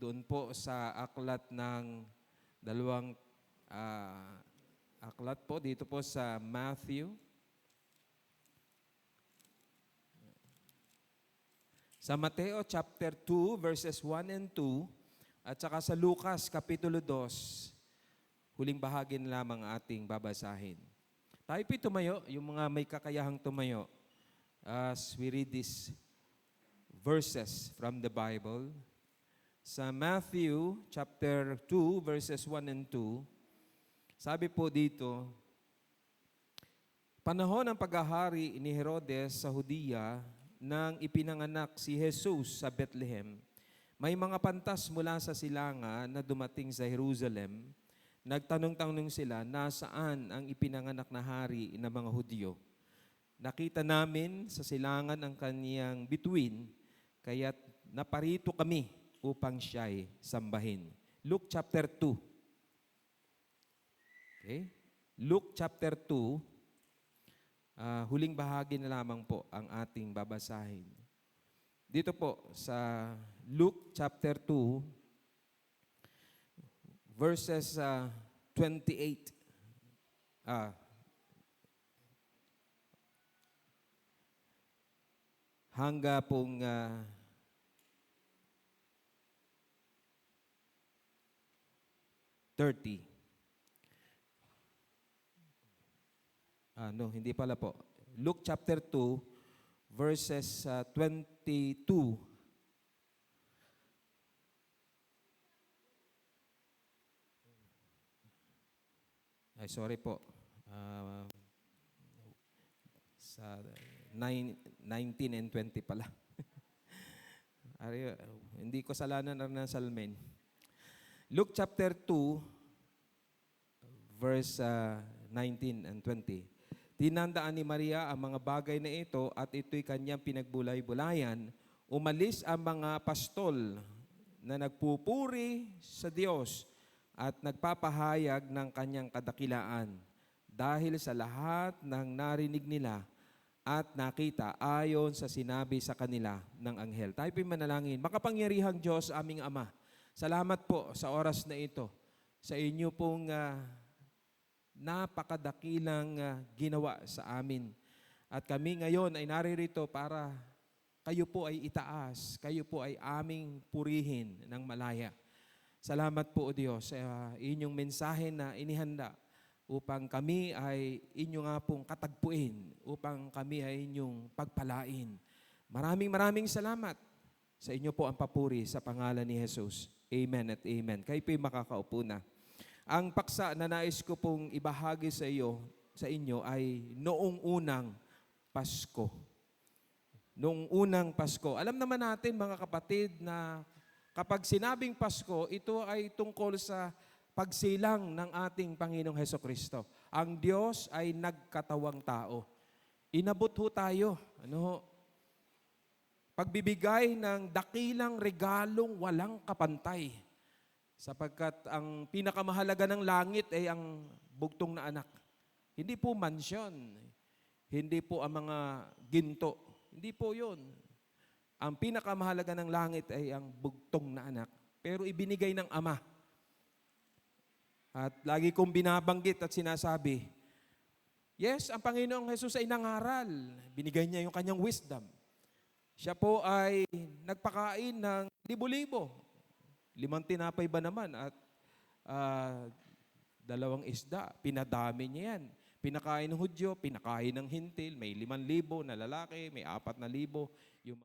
doon po sa aklat ng dalawang aklat po, dito po sa Matthew. Sa Mateo chapter 2, verses 1 and 2, at saka sa Lucas kapitulo 2, huling bahagi na lamang ating babasahin. Tayo po tumayo, yung mga may kakayahang tumayo, as we read these verses from the Bible. Sa Matthew chapter 2, verses 1 and 2, sabi po dito, panahon ng paghahari ni Herodes sa Judea nang ipinanganak si Jesus sa Bethlehem, may mga pantas mula sa silangan na dumating sa Jerusalem. Nagtanong-tanong sila, nasaan ang ipinanganak na hari ng mga Hudyo? Nakita namin sa silangan ang kaniyang bituin, kaya't naparito kami upang siya'y sambahin. Luke chapter 2. Okay? Luke chapter 2, huling bahagi na lamang po ang ating babasahin. Dito po sa Luke chapter 2, verses 28. Hangga pong 30. No, hindi pala po. Luke chapter 2, verses 22. Ay, sorry po. Sa 19 and 20 pala. Hindi ko salanan ng salmen. Luke chapter 2, verse 19 and 20. Tinandaan ni Maria ang mga bagay na ito at ito'y kanyang pinagbulay-bulayan. Umalis ang mga pastol na nagpupuri sa Diyos at nagpapahayag ng kanyang kadakilaan dahil sa lahat ng narinig nila at nakita ayon sa sinabi sa kanila ng anghel. Tayo po'y manalangin. Makapangyarihang Diyos, aming Ama, salamat po sa oras na ito, sa inyo pong napakadakilang ginawa sa amin. At kami ngayon ay naririto para kayo po ay itaas, kayo po ay aming purihin ng malaya. Salamat po, O Diyos, sa inyong mensahe na inihanda upang kami ay inyo nga pong katagpuin, upang kami ay inyong pagpalain. Maraming salamat. Sa inyo po ang papuri sa pangalan ni Jesus. Amen at amen. Kayo po'y makakaupo na. Ang paksa na nais ko pong ibahagi sa inyo ay noong unang Pasko. Noong unang Pasko. Alam naman natin mga kapatid na kapag sinabing Pasko, ito ay tungkol sa pagsilang ng ating Panginoong Hesukristo. Ang Diyos ay nagkatawang tao. Inabot ho tayo. Pagbibigay ng dakilang regalong walang kapantay. Sapagkat ang pinakamahalaga ng langit ay ang bugtong na anak. Hindi po mansyon. Hindi po ang mga ginto. Hindi po yun. Ang pinakamahalaga ng langit ay ang bugtong na anak. Pero ibinigay ng Ama. At lagi kong binabanggit at sinasabi, yes, ang Panginoong Jesus ay nangaral. Binigay niya yung kanyang wisdom. Siya po ay nagpakain ng libo-libo. 5 tinapay ba naman at 2 isda. Pinadami niya yan. Pinakain ng Hudyo, pinakain ng Hintil. May 5,000 na lalaki, may 4,000. Yung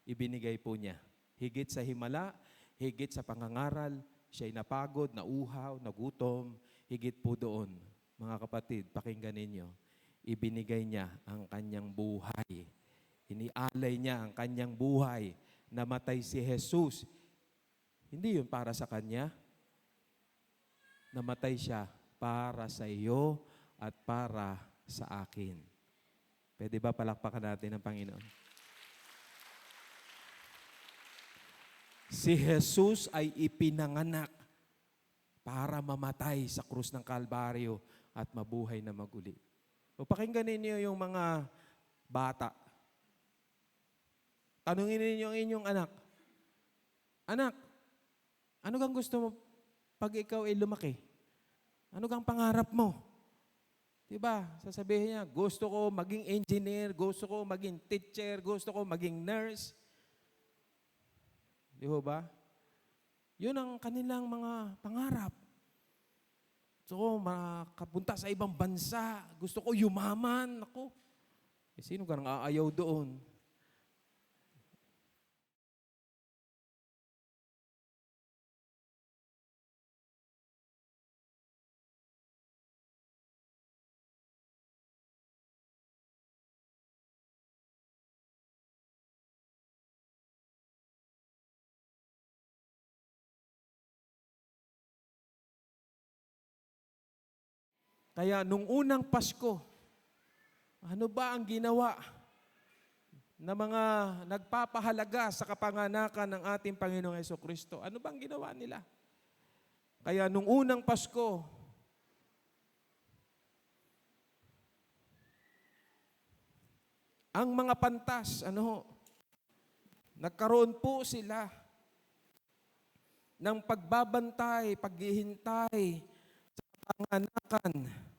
ibinigay po niya. Higit sa himala, higit sa pangangaral, siya'y napagod, nauhaw, nagutom, higit po doon. Mga kapatid, pakinggan ninyo, ibinigay niya ang kanyang buhay. Inialay niya ang kanyang buhay. Namatay si Jesus. Hindi yun para sa kanya. Namatay siya para sa iyo at para sa akin. Pwede ba palakpakan natin ang Panginoon? Si Jesus ay ipinanganak para mamatay sa krus ng Kalbaryo at mabuhay na maguli. O pakinggan ninyo yung mga bata. Tanungin ninyo ang inyong anak, anak, ano kang gusto mo pag ikaw ay lumaki? Ano kang pangarap mo? Diba? Sasabihin niya, gusto ko maging engineer, gusto ko maging teacher, gusto ko maging nurse. Di ba? Yun ang kanilang mga pangarap. Gusto ko makapunta sa ibang bansa. Gusto ko yumaman. Ako. Sino ka nang aayaw doon? Kaya nung unang Pasko, ano ba ang ginawa na mga nagpapahalaga sa kapanganakan ng ating Panginoong Hesukristo? Ano bang ginawa nila? Kaya nung unang Pasko, ang mga pantas, nagkaroon po sila ng pagbabantay, paghihintay sa kapanganakan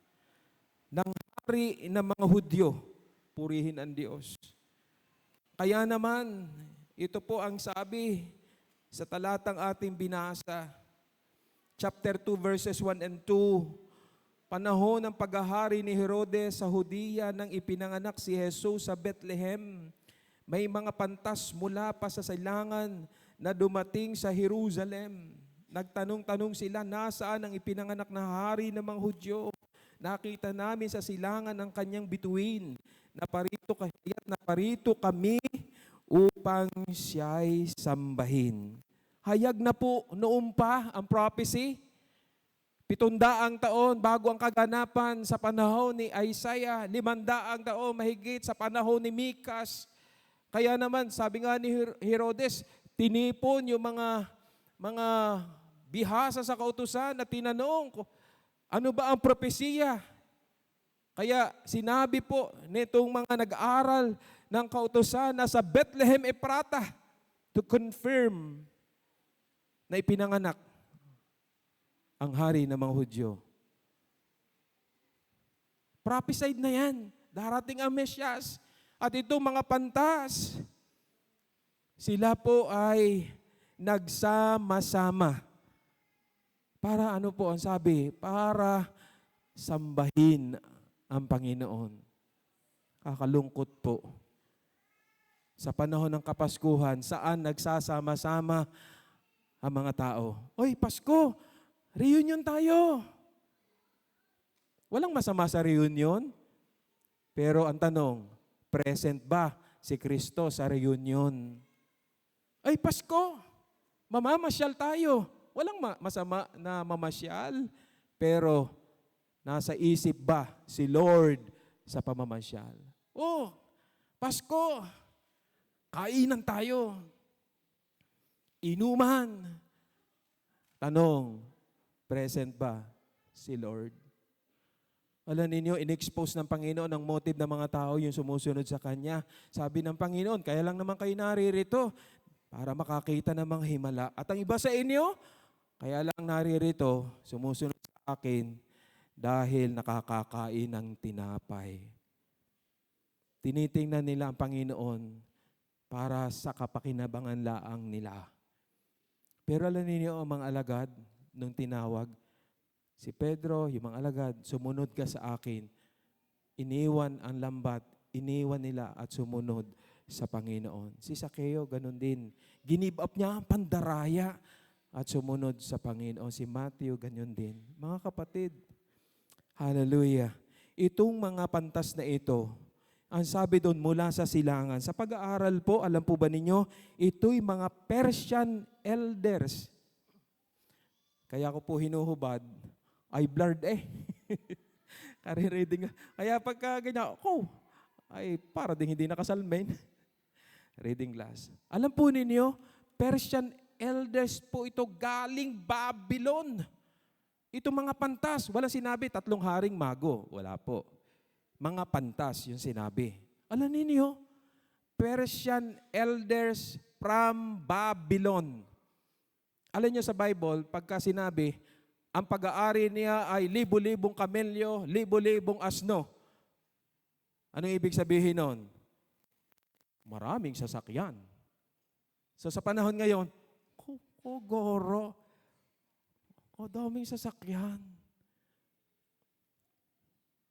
ng hari ng mga Hudyo. Purihin ang Diyos. Kaya naman, ito po ang sabi sa talatang ating binasa, chapter 2, verses 1 and 2, panahon ng paghahari ni Herodes sa Hudiya nang ipinanganak si Jesus sa Bethlehem, may mga pantas mula pa sa silangan na dumating sa Jerusalem. Nagtanong-tanong sila, nasaan ang ipinanganak na hari ng mga Hudyo? Nakita namin sa silangan ang kanyang bituin. Naparito kami upang siya'y sambahin. Hayag na po noon pa ang prophecy. 700 taon bago ang kaganapan sa panahon ni Isaiah. 500 taon mahigit sa panahon ni Mikas. Kaya naman, sabi nga ni Herodes, tinipon yung mga bihasa sa kautusan at tinanong ko, ano ba ang propesiya? Kaya sinabi po nitong mga nag-aaral ng kautusan na sa Bethlehem Ephrata to confirm na ipinanganak ang hari ng mga Hudyo. Prophesied na yan. Darating ang Mesyas. At itong mga pantas, sila po ay nagsama-sama. Para ano po ang sabi? Para sambahin ang Panginoon. Kakalungkot po. Sa panahon ng Kapaskuhan, saan nagsasama-sama ang mga tao? Oy, Pasko! Reunion tayo! Walang masama sa reunion. Pero ang tanong, present ba si Kristo sa reunion? Ay, Pasko! Mamamasyal tayo! Walang masama na mamasyal, pero nasa isip ba si Lord sa pamamasyal? Oh, Pasko, kainan tayo. Inuman. Tanong, present ba si Lord? Alam ninyo, in-expose ng Panginoon ang motive ng mga tao yung sumusunod sa Kanya. Sabi ng Panginoon, kaya lang naman kayo naririto para makakita ng mga himala. At ang iba sa inyo, kaya lang naririto, sumusunod sa akin dahil nakakakain ng tinapay. Tinitingnan nila ang Panginoon para sa kapakinabangan laang nila. Pero alam niyo ang mga alagad, nung tinawag, si Pedro, yung mga alagad, sumunod ka sa akin. Iniwan ang lambat, iniwan nila at sumunod sa Panginoon. Si Sakeo, ganun din. Give up niya ang pandaraya at sumunod sa Panginoon. Si Matthew, ganyan din. Mga kapatid, hallelujah. Itong mga pantas na ito, ang sabi doon mula sa silangan. Sa pag-aaral po, alam po ba ninyo, ito'y mga Persian elders. Kaya ko po hinuhubad, ay blurred Kare-reading. Kaya pagka ganyan, ay para ding hindi nakasalmin. Reading glass. Alam po ninyo, Persian elders po ito galing Babylon. Itong mga pantas, wala sinabi, 3 haring mago. Wala po. Mga pantas yung sinabi. Alam ninyo, Persian elders from Babylon. Alam niyo sa Bible, pagka sinabi, ang pag-aari niya ay libo-libong kamelyo, libo-libong asno. Anong ibig sabihin nun? Maraming sasakyan. So sa panahon ngayon, goro, daming sasakyan.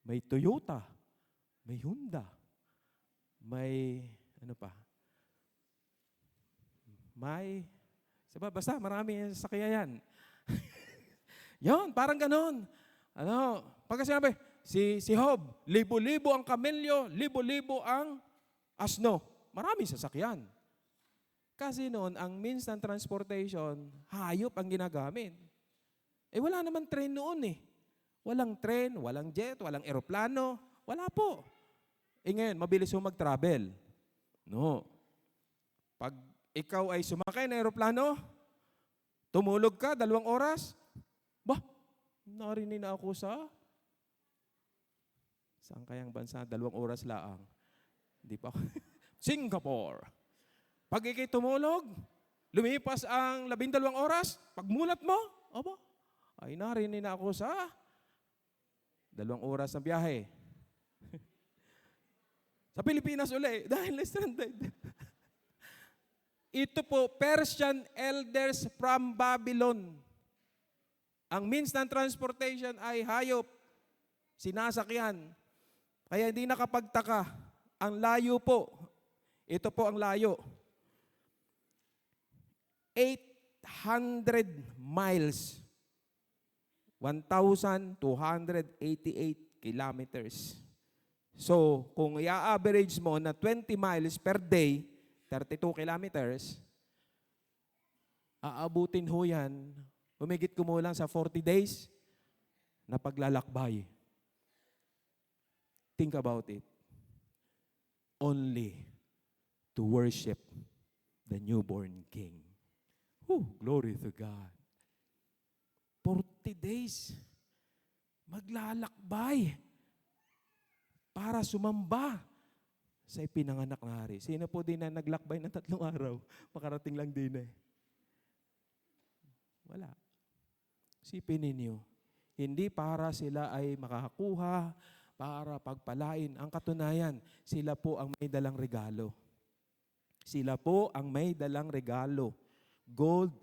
May Toyota, may Honda, may ano pa? Basta marami sasakyan. Yon, parang ganon. Pagka sinabi, si Job, libo-libo ang kamelyo, libo-libo ang asno. Maraming sasakyan. Kasi noon, ang means ng transportation, hayop ang ginagamit. Wala naman train noon eh. Walang train, walang jet, walang eroplano. Wala po. Ngayon, mabilis mo mag-travel. No. Pag ikaw ay sumakay na eroplano, tumulog ka, 2 oras, narinig na ako saan kayang bansa? 2 oras laang. Hindi pa ako. Singapore. Pag ikay tumulog, lumipas ang 12 oras, pagmulat mo, ay narinig na ako 2 oras ng biyahe. Sa Pilipinas uli, dahil stranded. Ito po, Persian elders from Babylon. Ang means ng transportation ay hayop, sinasakyan. Kaya hindi nakapagtaka. Ang layo po, ito po ang layo. 800 miles. 1,288 kilometers. So, kung i-average mo na 20 miles per day, 32 kilometers, aabutin ho yan, humigit kumulang sa 40 days na paglalakbay. Think about it. Only to worship the newborn King. Glory to God. 40 days maglalakbay para sumamba sa ipinanganak na hari. Sino po din na naglakbay ng 3 araw? Makarating lang din eh. Wala. Sipin ninyo, hindi para sila ay makakakuha, para pagpalain. Ang katunayan, sila po ang may dalang regalo. Sila po ang may dalang regalo. Gold,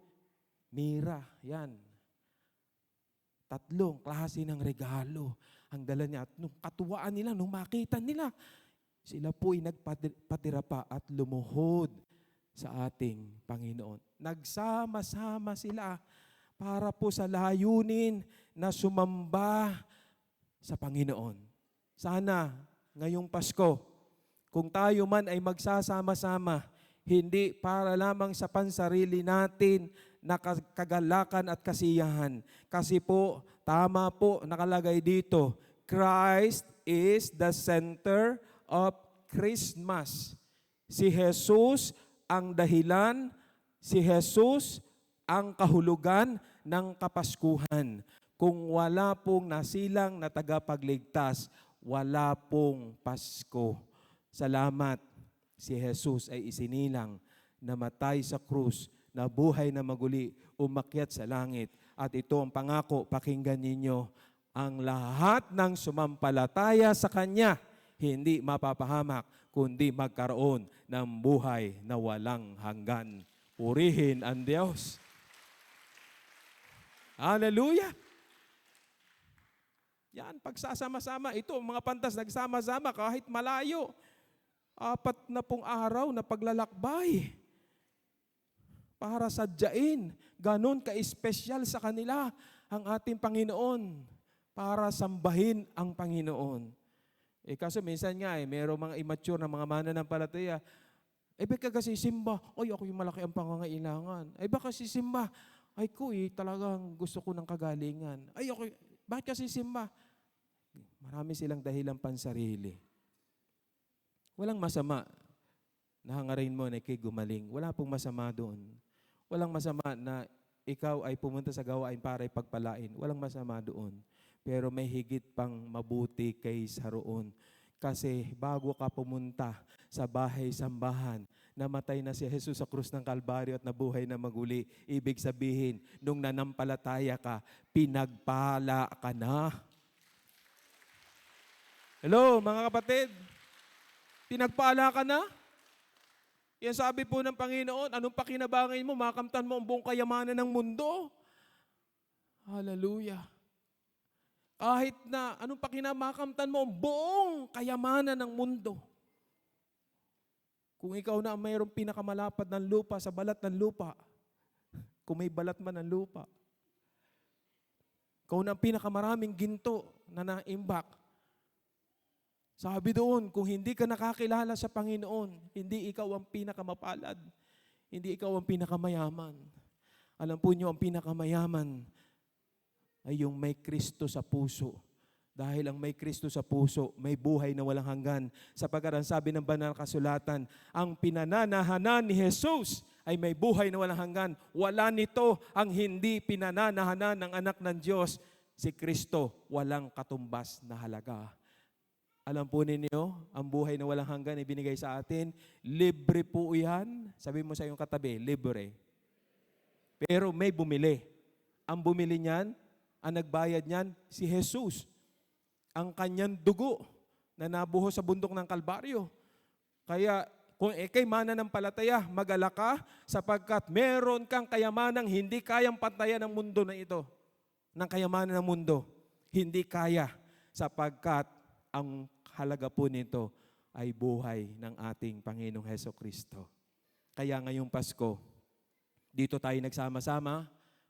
mira, yan. 3 klase ng regalo ang dala niya. At nung katuwaan nila, nung makita nila, sila po'y nagpatira pa at lumuhod sa ating Panginoon. Nagsama-sama sila para po sa layunin na sumamba sa Panginoon. Sana ngayong Pasko, kung tayo man ay magsasama-sama, hindi para lamang sa pansarili natin na kagalakan at kasiyahan. Kasi po, tama po nakalagay dito, Christ is the center of Christmas. Si Jesus ang dahilan, si Jesus ang kahulugan ng Kapaskuhan. Kung wala pong nasilang na tagapagligtas, wala pong Pasko. Salamat, si Jesus ay isinilang, namatay sa krus, nabuhay na maguli, umakyat sa langit. At ito ang pangako, pakinggan ninyo, ang lahat ng sumampalataya sa Kanya, hindi mapapahamak, kundi magkaroon ng buhay na walang hanggan. Purihin ang Diyos. Hallelujah! Yan, pagsasama-sama, ito, mga pantas, nagsama-sama kahit malayo. 40 araw na paglalakbay para sadyain. Ganon ka-espesyal sa kanila ang ating Panginoon para sambahin ang Panginoon. Kaso minsan nga, merong mga immature na mga mananampalataya, baka kasi simba, ako yung malaki ang pangangailangan. Baka si simba, talagang gusto ko ng kagalingan. Bakit kasi simba? Marami silang dahilang pansarili. Walang masama na hangarin mo na ikay gumaling. Wala pong masama doon. Walang masama na ikaw ay pumunta sa gawain para ipagpalain. Walang masama doon. Pero may higit pang mabuti kaysa roon. Kasi bago ka pumunta sa bahay-sambahan, namatay na si Jesus sa krus ng Kalbaryo at nabuhay na maguli. Ibig sabihin, nung nanampalataya ka, pinagpala ka na. Hello, mga kapatid. Pinagpala ka na? Yan sabi po ng Panginoon, anong pakinabangin mo, makamtan mo ang buong kayamanan ng mundo. Hallelujah. Kahit na anong makamtan mo ang buong kayamanan ng mundo. Kung ikaw na ang mayroong pinakamalapad ng lupa sa balat ng lupa, kung may balat man ng lupa, ikaw na ang pinakamaraming ginto na naimbak, sabi doon, kung hindi ka nakakilala sa Panginoon, hindi ikaw ang pinakamapalad. Hindi ikaw ang pinakamayaman. Alam po niyo, ang pinakamayaman ay yung may Kristo sa puso. Dahil ang may Kristo sa puso, may buhay na walang hanggan. Sapagkat ang sabi ng banal na kasulatan, ang pinananahanan ni Jesus ay may buhay na walang hanggan. Wala nito ang hindi pinananahanan ng anak ng Diyos. Si Kristo, walang katumbas na halaga. Alam po ninyo, ang buhay na walang hanggan ay binigay sa atin. Libre po yan. Sabi mo sa iyong katabi, libre. Pero may bumili. Ang bumili niyan, ang nagbayad niyan, si Jesus. Ang kanyang dugo na nabuho sa bundok ng Kalbaryo. Kaya kung ikay mananampalataya, mag-alala ka sapagkat meron kang kayamanang hindi kayang pantayan ng mundo na ito. Ng kayamanan ng mundo. Hindi kaya sapagkat ang halaga po nito ay buhay ng ating Panginoong Hesukristo. Kaya ngayong Pasko, dito tayo nagsama-sama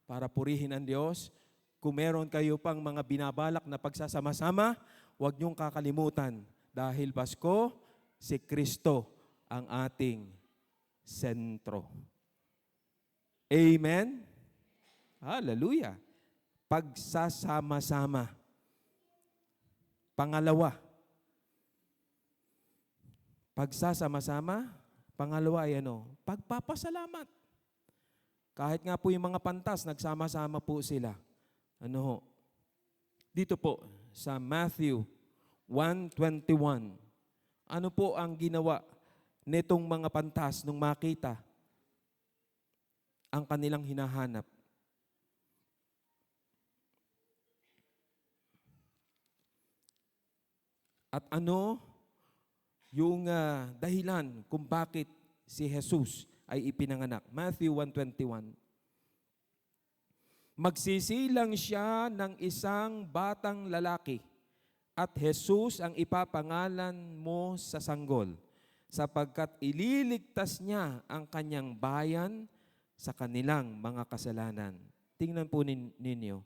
para purihin ang Diyos. Kung meron kayo pang mga binabalak na pagsasama-sama, huwag niyong kakalimutan dahil Pasko, si Kristo ang ating sentro. Amen? Hallelujah. Pagsasama-sama. Pangalawa, pagsasama-sama, pangalawa ay pagpapasalamat. Kahit nga po yung mga pantas, nagsama-sama po sila. Dito po sa Matthew 1:21, ano po ang ginawa nitong mga pantas nung makita ang kanilang hinahanap? At ano yung dahilan kung bakit si Jesus ay ipinanganak? Matthew 1:21. Magsisilang siya ng isang batang lalaki at Jesus ang ipapangalan mo sa sanggol sapagkat ililigtas niya ang kanyang bayan sa kanilang mga kasalanan. Tingnan po ninyo.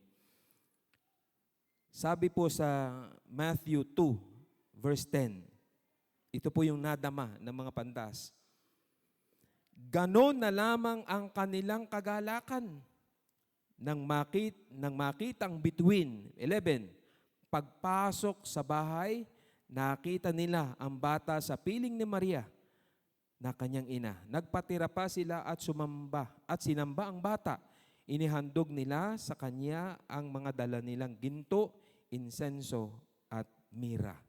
Sabi po sa Matthew 2, verse 10, ito po yung nadama ng mga pantas. Ganon na lamang ang kanilang kagalakan nang makitang bituin. 11, pagpasok sa bahay, nakita nila ang bata sa piling ni Maria na kanyang ina. Nagpatira pa sila at sinamba ang bata. Inihandog nila sa kanya ang mga dala nilang ginto, insenso at mira.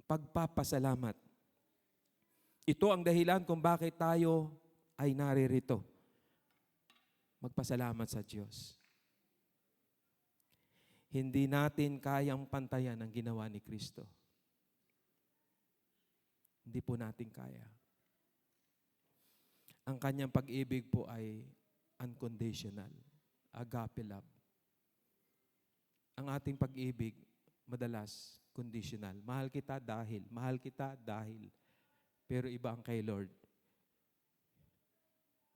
Pagpapasalamat. Ito ang dahilan kung bakit tayo ay naririto. Magpasalamat sa Diyos. Hindi natin kayang pantayan ang ginawa ni Kristo. Hindi po natin kaya. Ang kanyang pag-ibig po ay unconditional. Agape love. Ang ating pag-ibig, madalas, conditional. Mahal kita dahil. Pero iba ang kay Lord.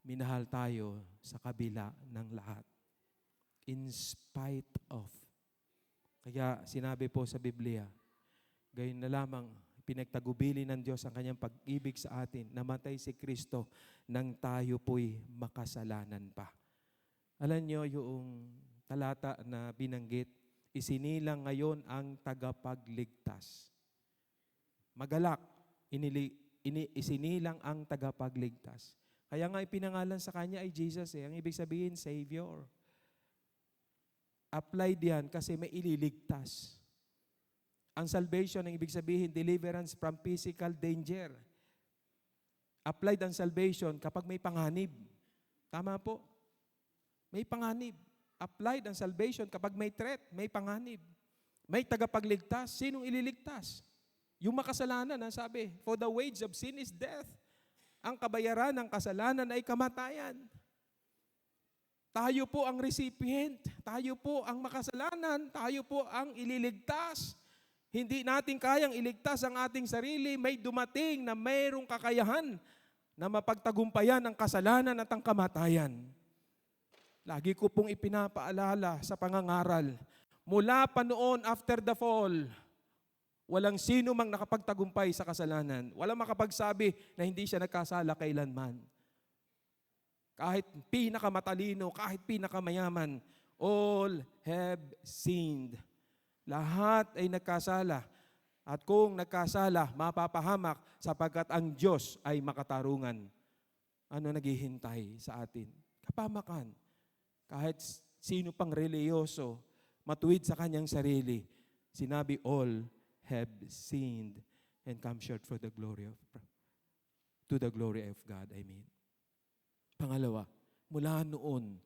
Minahal tayo sa kabila ng lahat. In spite of. Kaya sinabi po sa Biblia, gayon na lamang pinagtagubili ng Diyos ang kanyang pag-ibig sa atin. Namatay si Kristo nang tayo po'y makasalanan pa. Alam niyo yung talata na binanggit, isinilang ngayon ang tagapagligtas. Magalak, isinilang ang tagapagligtas. Kaya nga ipinangalan sa kanya ay Jesus eh. Ang ibig sabihin, Savior. Applied yan kasi may ililigtas. Ang salvation, ang ibig sabihin, deliverance from physical danger. Applied ang salvation kapag may panganib. Tama po? May panganib. Applied ang salvation kapag may threat, may panganib. May tagapagligtas. Sinong ililigtas? Yung makasalanan, ang sabi, for the wage of sin is death. Ang kabayaran ng kasalanan ay kamatayan. Tayo po ang recipient. Tayo po ang makasalanan. Tayo po ang ililigtas. Hindi natin kayang iligtas ang ating sarili. May dumating na mayroong kakayahan na mapagtagumpayan ang kasalanan at ang kamatayan. Lagi ko pong ipinapaalala sa pangangaral, mula pa noon after the fall, walang sino mang nakapagtagumpay sa kasalanan. Walang makapagsabi na hindi siya nagkasala kailanman. Kahit pinakamatalino, kahit pinakamayaman, all have sinned. Lahat ay nagkasala. At kung nagkasala, mapapahamak sapagkat ang Diyos ay makatarungan. Ano naghihintay sa atin? Kapamakan. Kahit sino pang reliyoso, matuwid sa kanyang sarili, sinabi, all have sinned and come short to the glory of God. I mean. Pangalawa, mula noon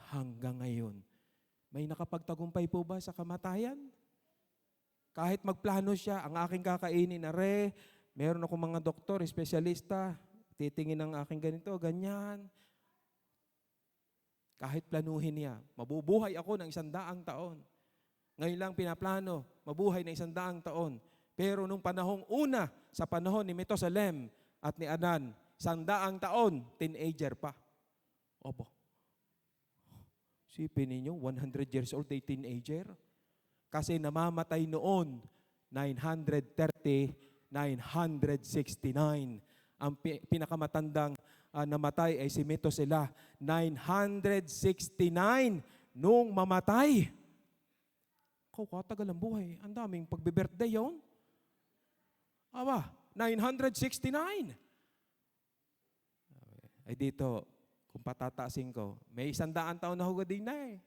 hanggang ngayon, may nakapagtagumpay po ba sa kamatayan? Kahit magplano siya, ang aking kakainin na meron akong mga doktor, espesyalista, titingin ng aking ganito, ganyan. Kahit planuhin niya, mabubuhay ako ng 100 taon. Ngayon lang pinaplano, mabuhay na 100 taon. Pero nung panahong una, sa panahon ni Metusalem at ni Adan, 100 taon, teenager pa. Opo. Sipin ninyo, 100 years old ay teenager. Kasi namamatay noon, 930, 969. Ang pinakamatandang namatay ay si Metusela, 969 nung mamatay. Katagal ang buhay. Ang daming pagbe-birthday yun. Aba, 969. Ay dito, kung patataasin ko, may 100 taon na hugad din na eh.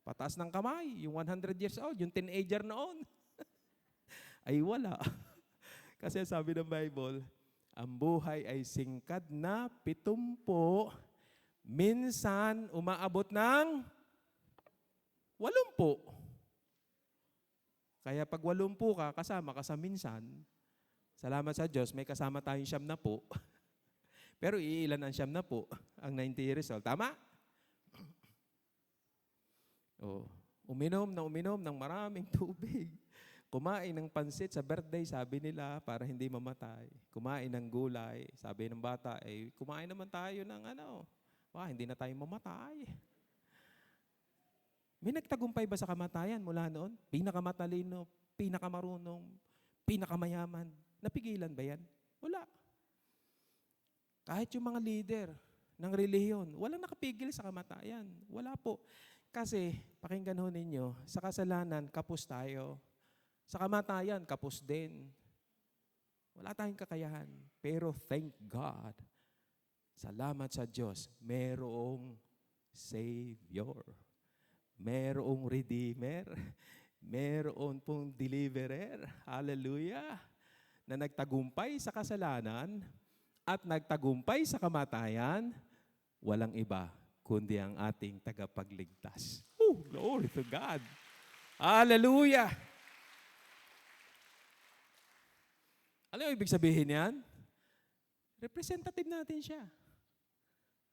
Pataas ng kamay, yung 100 years old, yung teenager noon. Ay wala. Kasi sabi ng Bible, ang buhay ay singkad na 70, minsan umaabot ng 80. Kaya pag 80 ka, kasama ka sa minsan, salamat sa Diyos, may kasama tayong 90. Pero iilan ang 90, ang 90 years old. Tama? Oh, uminom ng maraming tubig. Kumain ng pansit sa birthday, sabi nila, para hindi mamatay. Kumain ng gulay, sabi ng bata, kumain naman tayo ng hindi na tayo mamatay. May nagtagumpay ba sa kamatayan mula noon? Pinakamatalino, pinakamarunong, pinakamayaman. Napigilan ba yan? Wala. Kahit yung mga leader ng relihiyon, walang nakapigil sa kamatayan. Wala po. Kasi, pakinggan ho ninyo, sa kasalanan, kapos tayo. Sa kamatayan, kapos din. Wala tayong kakayahan. Pero thank God, salamat sa Diyos, merong Savior. Merong Redeemer. Meron pong Deliverer. Hallelujah. Na nagtagumpay sa kasalanan at nagtagumpay sa kamatayan, walang iba kundi ang ating tagapagligtas. Glory to God. Hallelujah. Ano yung ibig sabihin yan? Representative natin siya.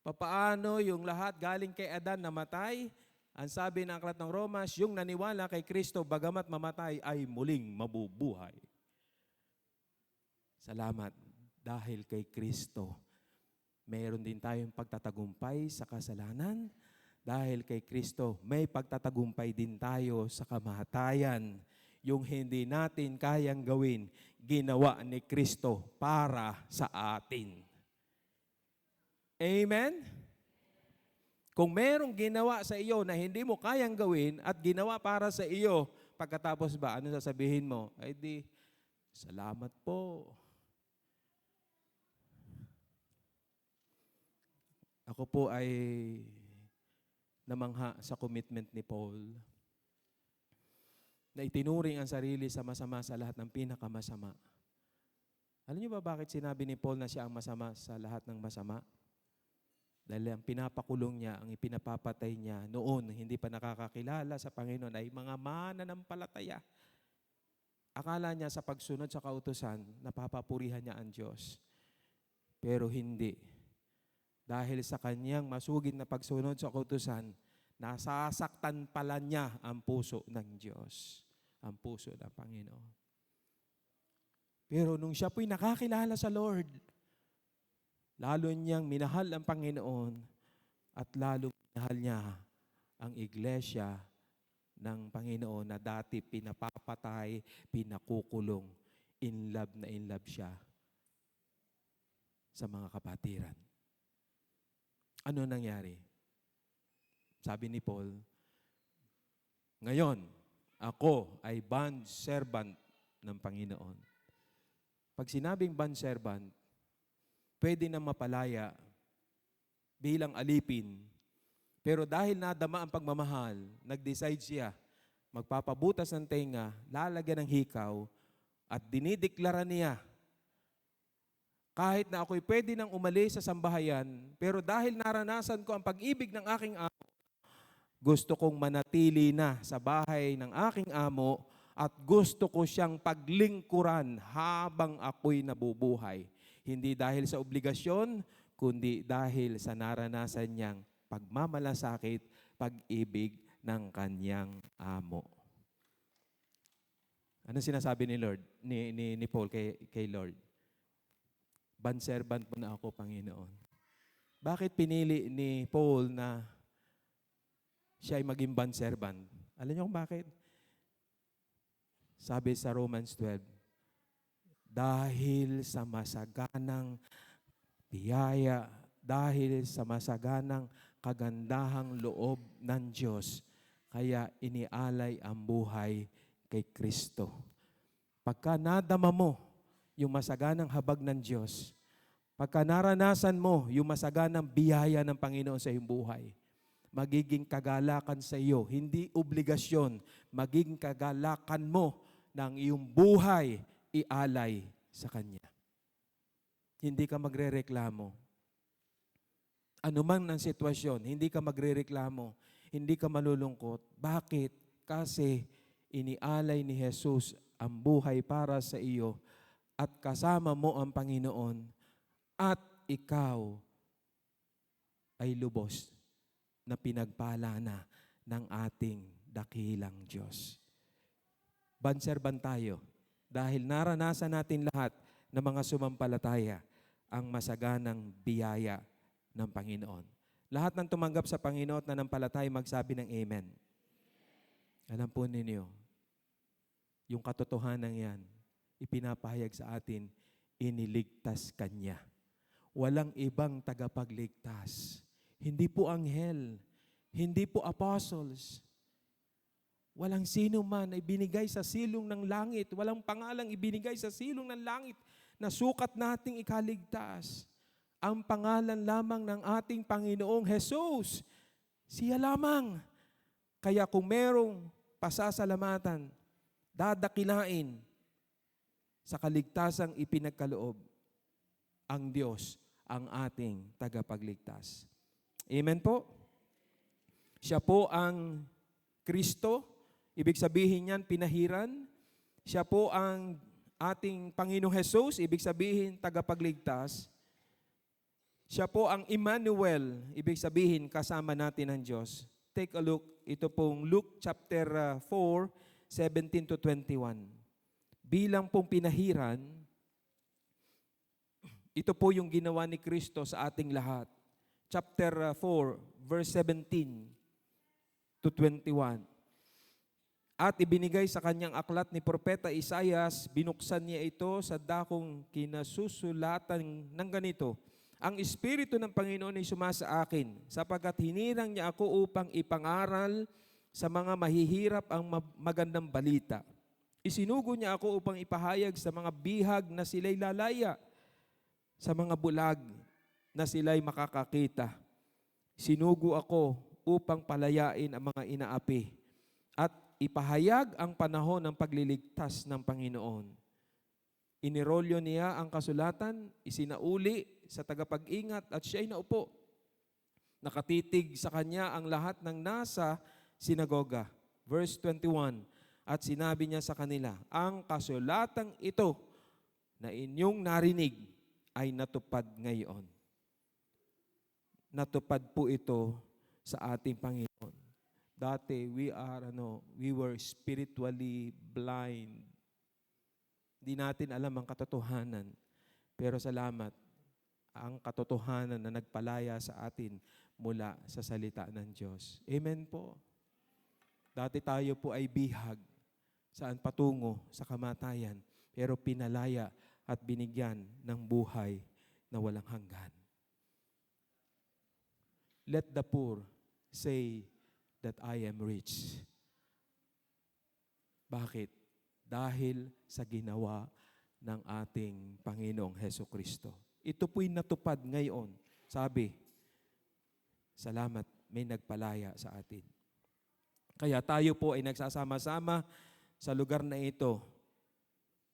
Papaano yung lahat galing kay Adan namatay? Ang sabi ng Aklat ng Romas, yung naniwala kay Kristo bagamat mamatay ay muling mabubuhay. Salamat dahil kay Kristo. Mayroon din tayong pagtatagumpay sa kasalanan. Dahil kay Kristo, may pagtatagumpay din tayo sa kamatayan. Yung hindi natin kayang gawin, ginawa ni Kristo para sa atin. Amen? Kung merong ginawa sa iyo na hindi mo kayang gawin at ginawa para sa iyo, pagkatapos ba, ano sasabihin mo? Ay di, salamat po. Ako po ay namangha sa commitment ni Paul na itinuring ang sarili sa masama sa lahat ng pinakamasama. Alam niyo ba bakit sinabi ni Paul na siya ang masama sa lahat ng masama? Dahil ang pinapakulong niya, ang ipinapapatay niya noon, hindi pa nakakakilala sa Panginoon, ay mga mananampalataya. Akala niya sa pagsunod sa kautusan, napapapurihan niya ang Diyos. Pero hindi. Dahil sa kanyang masugid na pagsunod sa kautusan, nasasaktan pala niya ang puso ng Diyos, ang puso ng Panginoon. Pero nung siya po'y nakakilala sa Lord, lalo niyang minahal ang Panginoon at lalo minahal niya ang iglesia ng Panginoon na dati pinapapatay, pinakukulong, in love siya sa mga kapatiran. Ano nangyari? Sabi ni Paul, ngayon, ako ay bond servant ng Panginoon. Pag sinabing bond servant, pwede na mapalaya bilang alipin. Pero dahil nadama ang pagmamahal, nag-decide siya, magpapabutas ng tenga, lalagyan ng hikaw, at dinideklara niya, kahit na ako'y pwede nang umalis sa sambahayan, pero dahil naranasan ko ang pag-ibig ng aking amo, gusto kong manatili na sa bahay ng aking amo at gusto ko siyang paglingkuran habang ako'y nabubuhay. Hindi dahil sa obligasyon, kundi dahil sa naranasan niyang pagmamalasakit, pag-ibig ng kanyang amo. Ano sinasabi ni Lord, ni Paul kay Lord? Bondservant mo na ako, Panginoon. Bakit pinili ni Paul na siya ay maging bondservant? Alam niyo kung bakit? Sabi sa Romans 12, dahil sa masaganang biyaya, dahil sa masaganang kagandahang loob ng Diyos, kaya inialay ang buhay kay Kristo. Pagka nadama mo yung masaganang habag ng Diyos, pagka naranasan mo yung masaganang biyaya ng Panginoon sa iyong buhay, magiging kagalakan sa iyo, hindi obligasyon, magiging kagalakan mo ng iyong buhay ialay sa Kanya. Hindi ka magrereklamo. Ano man ang sitwasyon, hindi ka magrereklamo, hindi ka malulungkot. Bakit? Kasi inialay ni Jesus ang buhay para sa iyo at kasama mo ang Panginoon at ikaw ay lubos na pinagpala na ng ating dakilang Diyos. Bondservant tayo dahil naranasan natin lahat ng mga sumampalataya ang masaganang biyaya ng Panginoon. Lahat ng tumanggap sa Panginoon at nanampalataya magsabi ng Amen. Alam po ninyo, yung katotohanan yan, ipinapahayag sa atin, iniligtas Kanya. Walang ibang tagapagligtas. Hindi po anghel, hindi po apostles. Walang sino man ay binigay sa silong ng langit. Walang pangalang ibinigay sa silong ng langit na sukat nating ikaligtas. Ang pangalan lamang ng ating Panginoong Jesus. Siya lamang. Kaya kung merong pasasalamatan, dadakilain sa kaligtasang ipinagkaloob, ang Diyos ang ating tagapagligtas. Amen po? Siya po ang Kristo. Ibig sabihin niyan, pinahiran. Siya po ang ating Panginoong Jesus. Ibig sabihin, tagapagligtas. Siya po ang Emmanuel. Ibig sabihin, kasama natin ang Diyos. Take a look. Ito pong Luke chapter 4, 17 to 21. Bilang pong pinahiran, ito po yung ginawa ni Kristo sa ating lahat. Chapter 4, verse 17 to 21. At ibinigay sa kanyang aklat ni Propeta Isaias, binuksan niya ito sa dakong kinasusulatan ng ganito, ang Espiritu ng Panginoon ay sumasa akin, sapagkat hinirang niya ako upang ipangaral sa mga mahihirap ang magandang balita. Isinugo niya ako upang ipahayag sa mga bihag na sila'y lalaya, sa mga bulag na sila'y makakakita, Sinugo ako upang palayain ang mga inaapi at ipahayag ang panahon ng pagliligtas ng Panginoon. Inirolyo niya ang kasulatan, isinauli sa tagapag-ingat at siya'y naupo. Nakatitig sa kanya ang lahat ng nasa sinagoga. Verse 21, at sinabi niya sa kanila, ang kasulatang ito na inyong narinig ay natupad ngayon. Natupad po ito sa ating Panginoon. Dati we were spiritually blind. Di natin alam ang katotohanan. Pero salamat, ang katotohanan na nagpalaya sa atin mula sa salita ng Diyos. Amen po. Dati tayo po ay bihag, saan patungo sa kamatayan, pero pinalaya at binigyan ng buhay na walang hanggan. Let the poor say that I am rich. Bakit? Dahil sa ginawa ng ating Panginoong Hesukristo. Ito po'y natupad ngayon. Sabi, salamat, may nagpalaya sa atin. Kaya tayo po ay nagsasama-sama sa lugar na ito,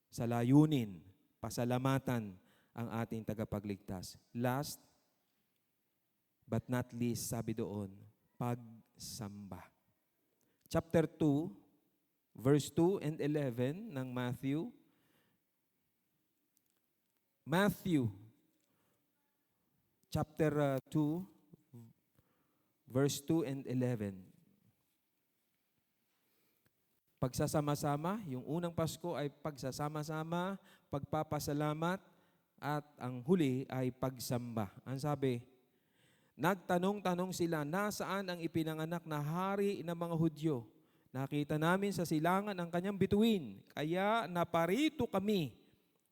sa layunin, pasalamatan ang ating tagapagligtas. Last but not least, sabi doon, pagsamba. Chapter 2, verse 2 and 11 ng Matthew. Matthew, chapter 2, verse 2 and 11. Pagsasama-sama, yung unang Pasko ay pagsasama-sama, pagpapasalamat, at ang huli ay pagsamba. Ang sabi, nagtanong-tanong sila, nasaan ang ipinanganak na hari ng mga Hudyo? Nakita namin sa silangan ang kanyang bituin, kaya naparito kami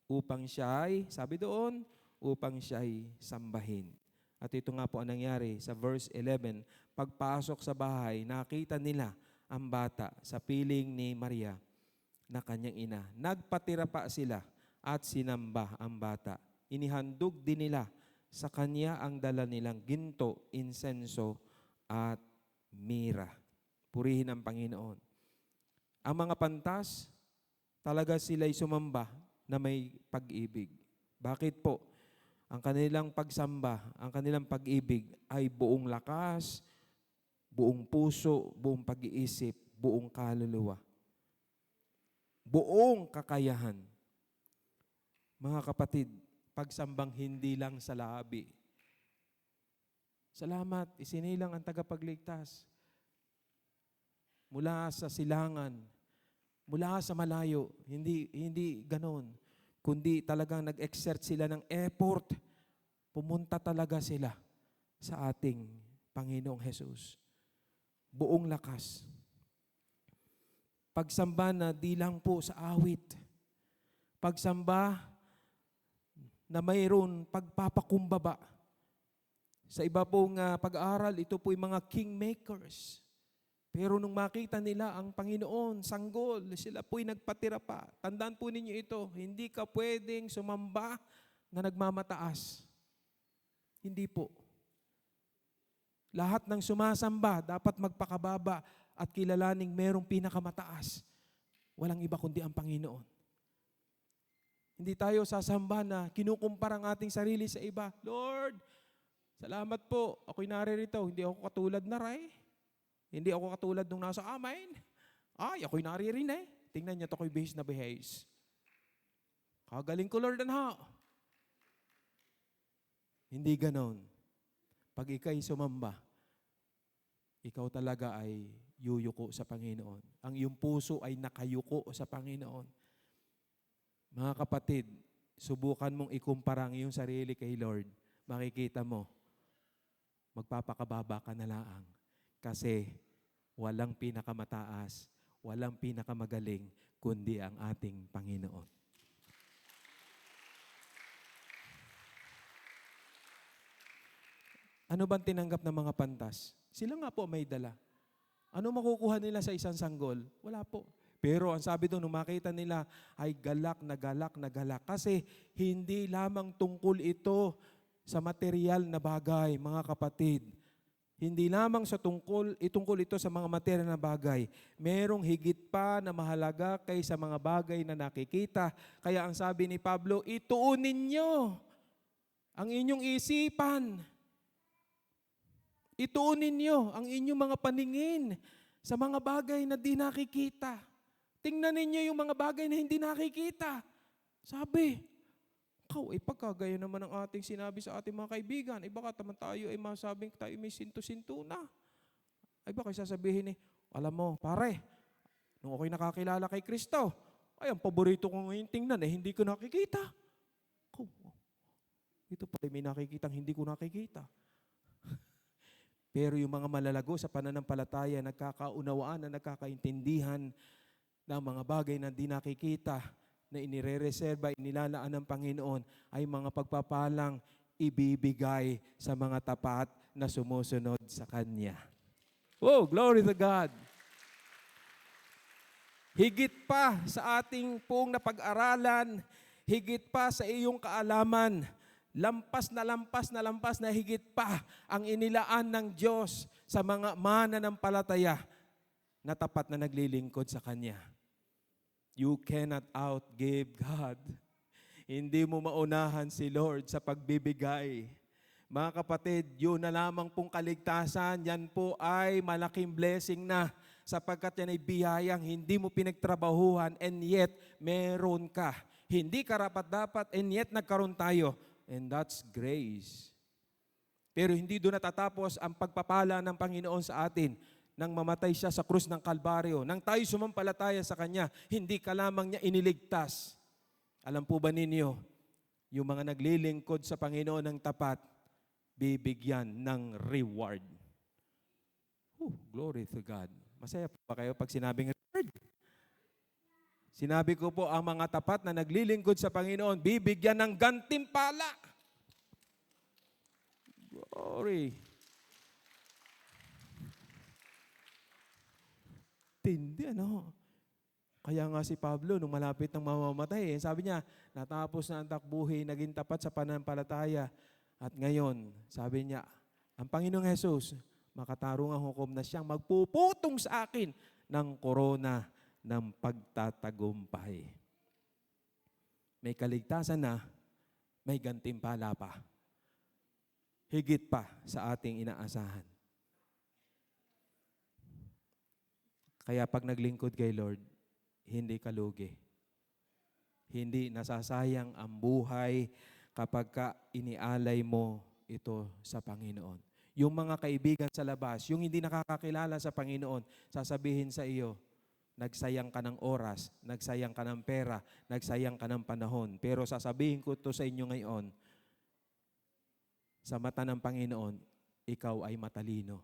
upang siya'y, sabi doon, upang siya'y sambahin. At ito nga po ang nangyari sa verse 11, pagpasok sa bahay, nakita nila ang bata sa piling ni Maria na kanyang ina. Nagpatira pa sila at sinamba ang bata. Inihandog din nila sa kanya ang dala nilang ginto, insenso, at mira. Purihin ang Panginoon. Ang mga pantas, talaga sila'y sumamba na may pag-ibig. Bakit po? Ang kanilang pagsamba, ang kanilang pag-ibig ay buong lakas, buong puso, buong pag-iisip, buong kaluluwa. Buong kakayahan. Mga kapatid, pagsambang hindi lang sa labi. Salamat, isinilang ang tagapagligtas. Mula sa silangan, mula sa malayo, hindi ganon. Kundi talagang nag-exert sila ng effort. Pumunta talaga sila sa ating Panginoong Hesus. Buong lakas. Pagsamba na di lang po sa awit. Pagsamba na mayroon pagpapakumbaba. Sa iba pong pag-aaral, ito po'y mga kingmakers. Pero nung makita nila ang Panginoon, sanggol, sila po'y nagpatira pa. Tandaan po ninyo ito, hindi ka pwedeng sumamba na nagmamataas. Hindi po. Lahat ng sumasamba dapat magpakababa at kilalaning merong pinakamataas. Walang iba kundi ang Panginoon. Hindi tayo sasamba na kinukumpara ang ating sarili sa iba. Lord, salamat po, ako'y naririto. Hindi ako katulad na Ray. Hindi ako katulad nung nasa amin. Ay, ako'y naririn eh. Tingnan niyo, ako'y behis na behis. Kagaling ko, Lord, how? Hindi ganon. Pag ika'y sumamba, ikaw talaga ay yuyuko sa Panginoon. Ang iyong puso ay nakayuko sa Panginoon. Mga kapatid, subukan mong ikumpara ang iyong sarili kay Lord. Makikita mo, magpapakababa ka na laang. Kasi walang pinakamataas, walang pinakamagaling, kundi ang ating Panginoon. Ano bang tinanggap ng mga pantas? Sila nga po may dala. Ano makukuha nila sa isang sanggol? Wala po. Pero ang sabi doon, nung makita nila ay galak na galak na galak. Kasi hindi lamang tungkol ito sa material na bagay, mga kapatid. Hindi lamang itungkol ito sa mga material na bagay. Merong higit pa na mahalaga kaysa mga bagay na nakikita. Kaya ang sabi ni Pablo, ituunin nyo ang inyong isipan. Ituunin nyo ang inyong mga paningin sa mga bagay na di nakikita. Tingnan ninyo yung mga bagay na hindi nakikita. Sabi, pagkagaya naman ang ating sinabi sa ating mga kaibigan, baka taman tayo ay masabing tayo may sinto-sinto na. Baka sasabihin alam mo, pare, nung ako'y nakakilala kay Kristo, ang paborito ko ngayon tingnan, hindi ko nakikita. Ito pala may nakikitang hindi ko nakikita. Pero yung mga malalago sa pananampalataya, nagkakaunawaan na nagkakaintindihan ng mga bagay na di nakikita, na inirereserba, inilalaan ng Panginoon, ay mga pagpapalang ibibigay sa mga tapat na sumusunod sa Kanya. Oh, glory to God! Higit pa sa ating pong napag-aralan, higit pa sa iyong kaalaman, lampas na higit pa ang inilaan ng Diyos sa mga mananampalataya na tapat na naglilingkod sa Kanya. You cannot outgive God. Hindi mo maunahan si Lord sa pagbibigay. Mga kapatid, yun na lamang pong kaligtasan, yan po ay malaking blessing na sapagkat yan ay biyayang hindi mo pinagtrabahuhan and yet meron ka. Hindi karapat-dapat and yet nagkaroon tayo. And that's grace. Pero hindi doon natatapos ang pagpapala ng Panginoon sa atin. Nang mamatay siya sa krus ng Kalbaryo, nang tayo sumampalataya sa Kanya, hindi ka lamang niya iniligtas. Alam po ba ninyo, yung mga naglilingkod sa Panginoon ng tapat, bibigyan ng reward. Glory to God. Masaya po ba kayo pag sinabing reward? Sinabi ko po, ang mga tapat na naglilingkod sa Panginoon, bibigyan ng gantimpala. Glory. Tindi, Kaya nga si Pablo, nung malapit ng mamamatay, sabi niya, natapos na ang takbuhin, naging tapat sa pananampalataya. At ngayon, sabi niya, ang Panginoong Hesus, makatarungang hukom na siyang magpuputong sa akin ng korona ng pagtatagumpay. May kaligtasan na, may gantimpala pa. Higit pa sa ating inaasahan. Kaya pag naglingkod kay Lord, hindi ka lugi. Hindi nasasayang ang buhay kapag inialay mo ito sa Panginoon. Yung mga kaibigan sa labas, yung hindi nakakakilala sa Panginoon, sasabihin sa iyo, nagsayang ka ng oras, nagsayang ka ng pera, nagsayang ka ng panahon. Pero sasabihin ko ito sa inyo ngayon, sa mata ng Panginoon, ikaw ay matalino.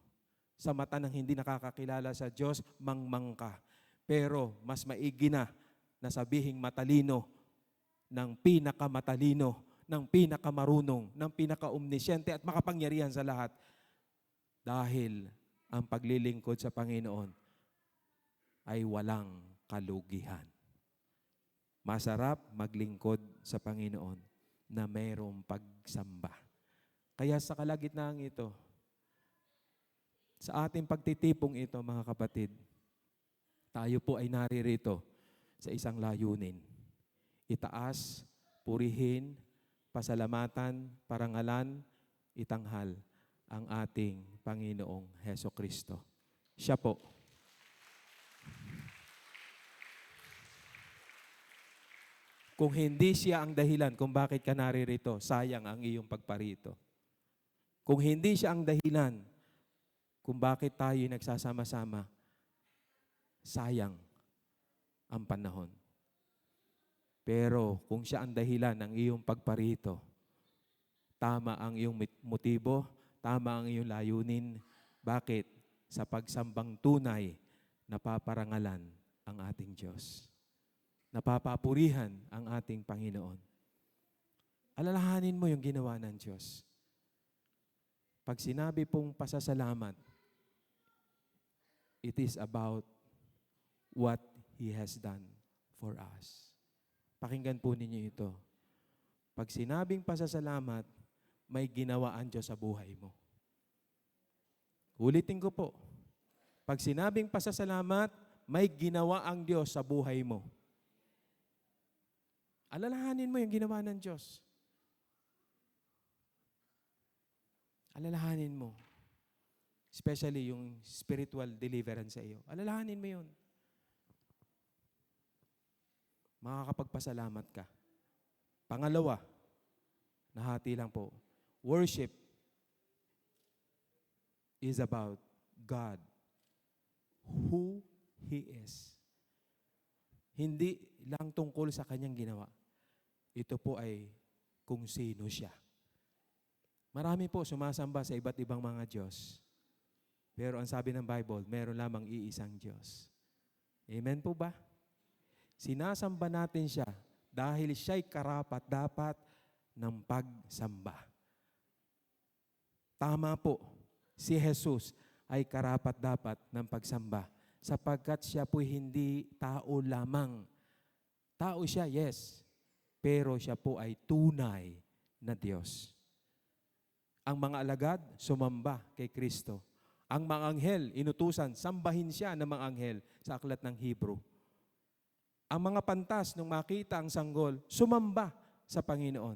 Sa mata ng hindi nakakakilala sa Diyos, mangmang ka. Pero mas maigi na sabihing matalino ng pinakamatalino, ng pinakamarunong, ng pinakaomnisyente at makapangyarihan sa lahat. Dahil ang paglilingkod sa Panginoon ay walang kalugihan. Masarap maglingkod sa Panginoon na mayroong pagsamba. Kaya sa kalagitnaan ito, sa ating pagtitipong ito, mga kapatid, tayo po ay naririto sa isang layunin. Itaas, purihin, pasalamatan, parangalan, itanghal ang ating Panginoong Hesukristo. Siya po. Kung hindi siya ang dahilan kung bakit ka naririto, sayang ang iyong pagparito. Kung hindi siya ang dahilan kung bakit tayo nagsasama-sama, sayang ang panahon. Pero kung siya ang dahilan ng iyong pagparito, tama ang iyong motibo, tama ang iyong layunin. Bakit? Sa pagsambang tunay, napaparangalan ang ating Diyos. Napapapurihan ang ating Panginoon. Alalahanin mo yung ginawa ng Diyos. Pag sinabi pong pasasalamat, it is about what He has done for us. Pakinggan po ninyo ito. Pag sinabing pasasalamat, may ginawa ang Diyos sa buhay mo. Ulitin ko po. Pag sinabing pasasalamat, may ginawa ang Diyos sa buhay mo. Alalahanin mo yung ginawa ng Diyos. Alalahanin mo. Especially yung spiritual deliverance sa iyo. Alalahanin mo yun. Makakapagpasalamat ka. Pangalawa, nahati lang po. Worship is about God, who He is. Hindi lang tungkol sa kanyang ginawa. Ito po ay kung sino siya. Marami po sumasamba sa iba't ibang mga Diyos. Pero ang sabi ng Bible, meron lamang iisang Diyos. Amen po ba? Sinasamba natin siya dahil siya'y karapat-dapat ng pagsamba. Tama po, si Jesus ay karapat-dapat ng pagsamba sapagkat siya po hindi tao lamang. Tao siya, yes, pero siya po ay tunay na Diyos. Ang mga alagad, sumamba kay Kristo. Ang mga anghel, inutusan, sambahin siya ng mga anghel sa aklat ng Hebrew. Ang mga pantas, nung makita ang sanggol, sumamba sa Panginoon.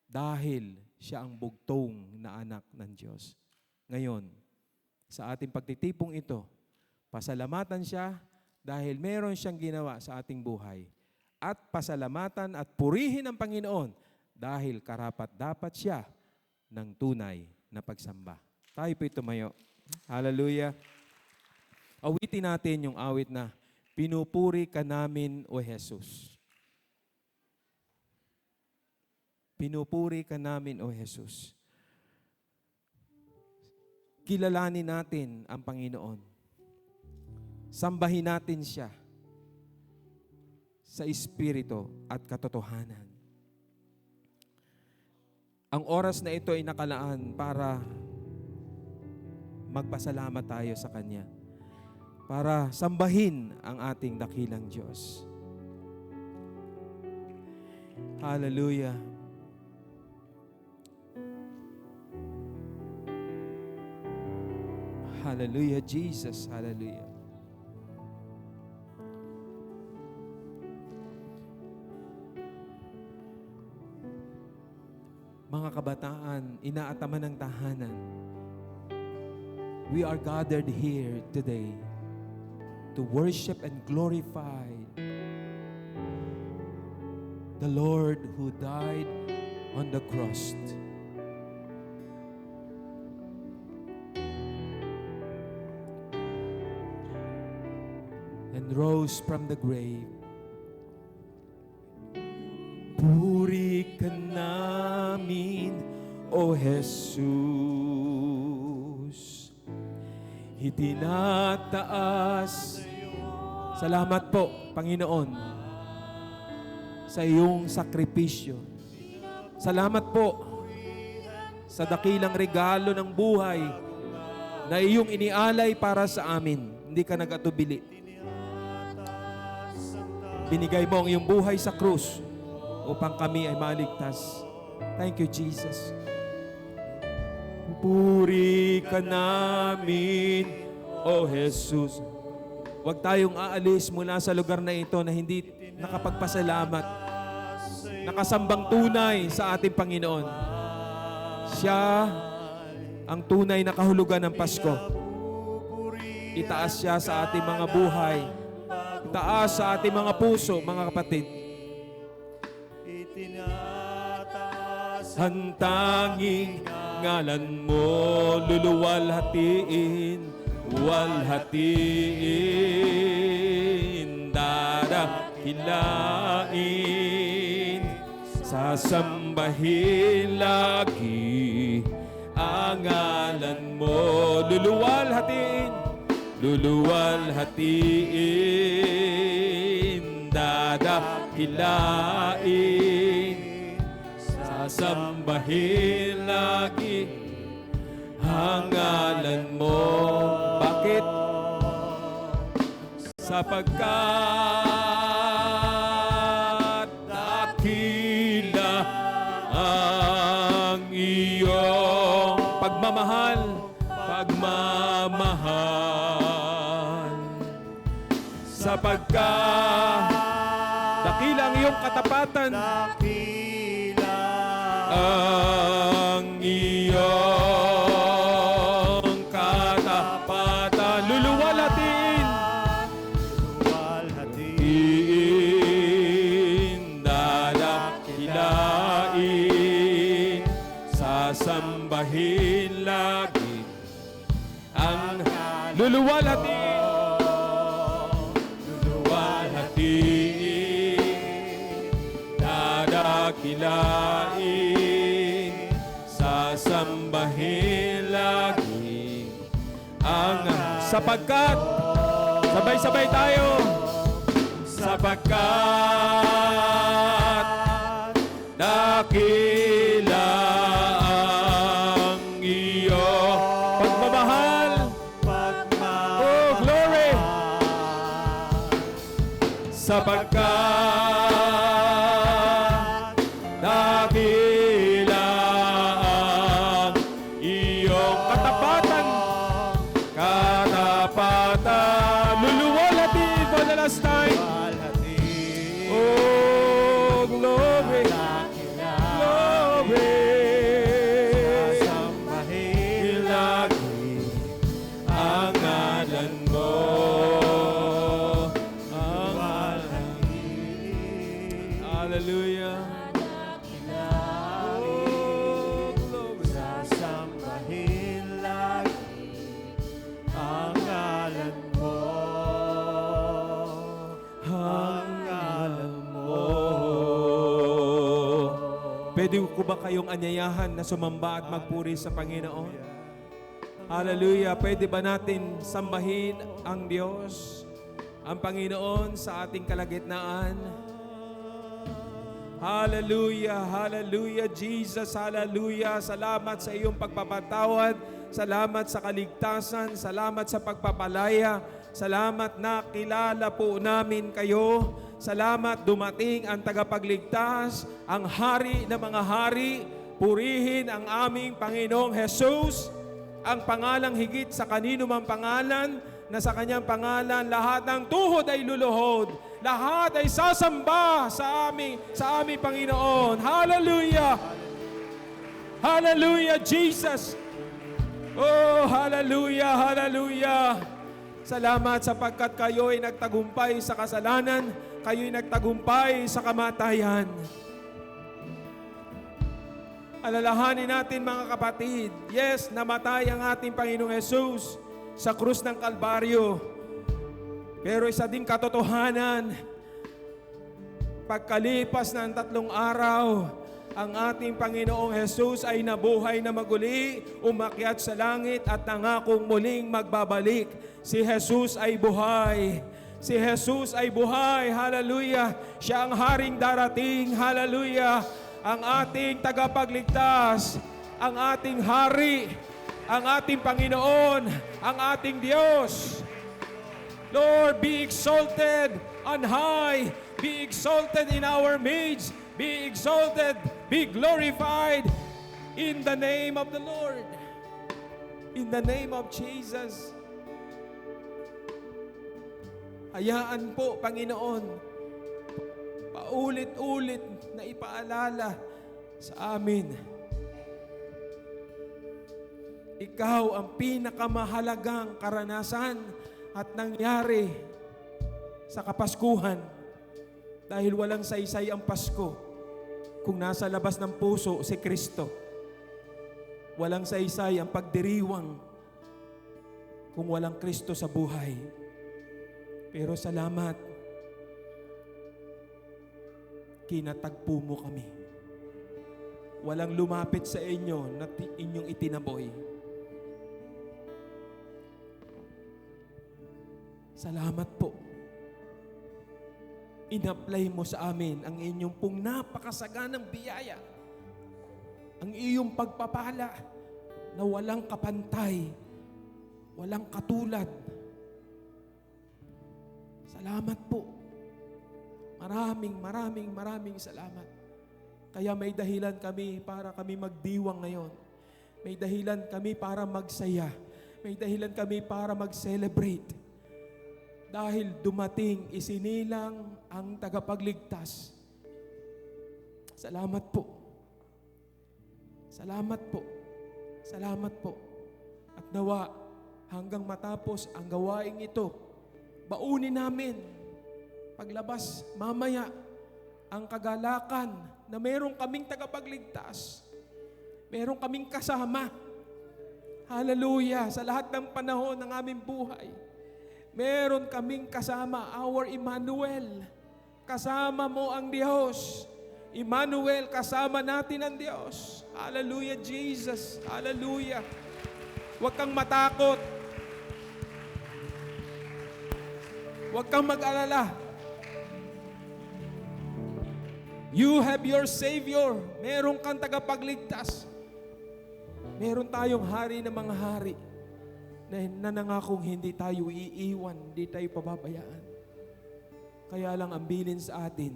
Dahil siya ang bugtong na anak ng Diyos. Ngayon, sa ating pagtitipong ito, pasalamatan siya dahil meron siyang ginawa sa ating buhay. At pasalamatan at purihin ang Panginoon dahil karapat-dapat siya ng tunay na pagsamba. Tayo po'y tumayo. Hallelujah. Awitin natin yung awit na, pinupuri ka namin, O Jesus. Pinupuri ka namin, O Jesus. Kilalanin natin ang Panginoon. Sambahin natin siya sa Espiritu at katotohanan. Ang oras na ito ay nakalaan para magpasalamat tayo sa Kanya. Para sambahin ang ating dakilang Diyos. Hallelujah. Hallelujah, Jesus. Hallelujah. Mga kabataan, inaataman ng tahanan, we are gathered here today to worship and glorify the Lord who died on the cross. And rose from the grave. Puri ka namin, O Jesus. Itinataas. Salamat po, Panginoon, sa iyong sakripisyo. Salamat po sa dakilang regalo ng buhay na iyong inialay para sa amin. Hindi ka nag-atubili. Binigay mo ang iyong buhay sa krus upang kami ay maligtas. Thank you, Jesus. Puri ka namin, O Jesus. Huwag tayong aalis mula sa lugar na ito na hindi nakapagpasalamat, nakasambang tunay sa ating Panginoon. Siya ang tunay na kahulugan ng Pasko. Itaas siya sa ating mga buhay. Itaas sa ating mga puso, mga kapatid. Hantanging ngalan mo luluwalhatiin, walhatiin, dadakilain, sasambahin lagi ang ngalan mo, luluwalhatiin, luluwalhatiin, dadakilain, sasambahin lagi ang ngalan mo. Bakit? Sapagkat dakila ang iyong pagmamahal, sapagkat dakila ang iyong katapatan, dakila ang iyong katapatan. Luluwalhatiin, luwalhatiin, dadakilain, sasambahin lagi ang luluwalhatiin, luluwalhatiin, dadakilain, sasambahin lagi ang sapagkat, sabay-sabay tayo, sapagkat dakila ang iyong pagmamahal. Oh, glory! Sapagkat dakila ang iyong katapatan, katapatan. Luluwalhatiin for the last time. Oh, glory! Glory! sasambahin Lagi ang ngalan mo. Hallelujah. Oh, glory. sasambahin lagi ang ngalan mo, ang ngalan mo. Pwede ko ba kayong anyayahan na sumamba at magpuri sa Panginoon? Hallelujah. Pwede ba natin sambahin ang Diyos, ang Panginoon sa ating kalagitnaan? Hallelujah, hallelujah, Jesus, hallelujah. Salamat sa iyong pagpapatawad, salamat sa kaligtasan, salamat sa pagpapalaya, salamat na kilala po namin kayo, salamat dumating ang tagapagligtas, ang hari ng mga hari, purihin ang aming Panginoong Jesus, ang pangalang higit sa kanino mang pangalan, na sa kanyang pangalan lahat ng tuhod ay luluhod, lahat ay sasamba sa aming Panginoon. Hallelujah! Hallelujah, Jesus! Oh, hallelujah, hallelujah! Salamat sapagkat kayo ay nagtagumpay sa kasalanan, kayo ay nagtagumpay sa kamatayan. Alalahanin natin mga kapatid, yes, namatay ang ating Panginoong Jesus sa krus ng Kalbaryo. Pero isa ding katotohanan, pagkalipas ng 3 araw, ang ating Panginoong Jesus ay nabuhay na maguli, umakyat sa langit at nangakong muling magbabalik. Si Jesus ay buhay. Si Jesus ay buhay. Hallelujah. Siya ang haring darating. Hallelujah. Ang ating tagapagligtas, ang ating hari, ang ating Panginoon, ang ating Diyos. Lord, be exalted on high. Be exalted in our midst. Be exalted, be glorified in the name of the Lord. In the name of Jesus. Hayaan po, Panginoon, paulit-ulit na ipaalala sa amin. Ikaw ang pinakamahalagang karanasan at nangyari sa Kapaskuhan dahil walang saysay ang Pasko kung nasa labas ng puso si Kristo. Walang saysay ang pagdiriwang kung walang Kristo sa buhay. Pero salamat, kinatagpo mo kami. Walang lumapit sa inyo na inyong itinaboy. Salamat po. In-apply mo sa amin ang inyong pong napakasaganang biyaya. Ang iyong pagpapala na walang kapantay, walang katulad. Salamat po. Maraming salamat. Kaya may dahilan kami para kami magdiwang ngayon. May dahilan kami para magsaya. May dahilan kami para mag-celebrate. dahil dumating, isinilang ang tagapagligtas. Salamat po. Salamat po. Salamat po. At nawa, hanggang matapos ang gawaing ito, baunin namin, paglabas mamaya, ang kagalakan na meron kaming tagapagligtas. Meron kaming kasama. Hallelujah! Sa lahat ng panahon ng aming buhay, meron kaming kasama, our Emmanuel. Kasama mo ang Diyos. Emmanuel, kasama natin ang Diyos. Hallelujah, Jesus. Hallelujah. Huwag kang matakot. Huwag kang mag-alala. You have your Savior. Meron kang tagapagligtas. Meron tayong hari ng mga hari na nanangakong hindi tayo iiwan, hindi tayo pababayaan. Kaya lang ang bilin sa atin,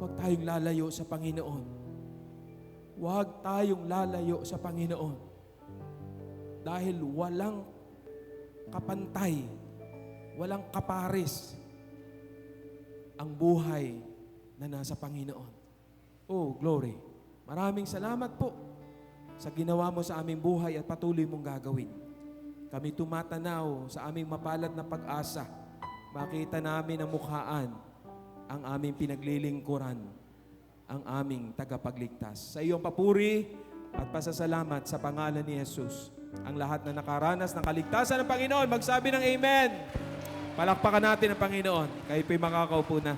huwag tayong lalayo sa Panginoon. Huwag tayong lalayo sa Panginoon. Dahil walang kapantay, walang kapares ang buhay na nasa Panginoon. Oh, glory. Maraming salamat po sa ginawa mo sa aming buhay at patuloy mong gagawin. Kami tumatanaw sa aming mapalad na pag-asa. Makita namin ang mukhaan ang aming pinaglilingkuran, ang aming tagapagligtas. Sa iyong papuri at pasasalamat sa pangalan ni Jesus. Ang lahat na nakaranas ng kaligtasan ng Panginoon, magsabi ng Amen. Palakpakan natin ang Panginoon. Kayo po'y makakaupo na.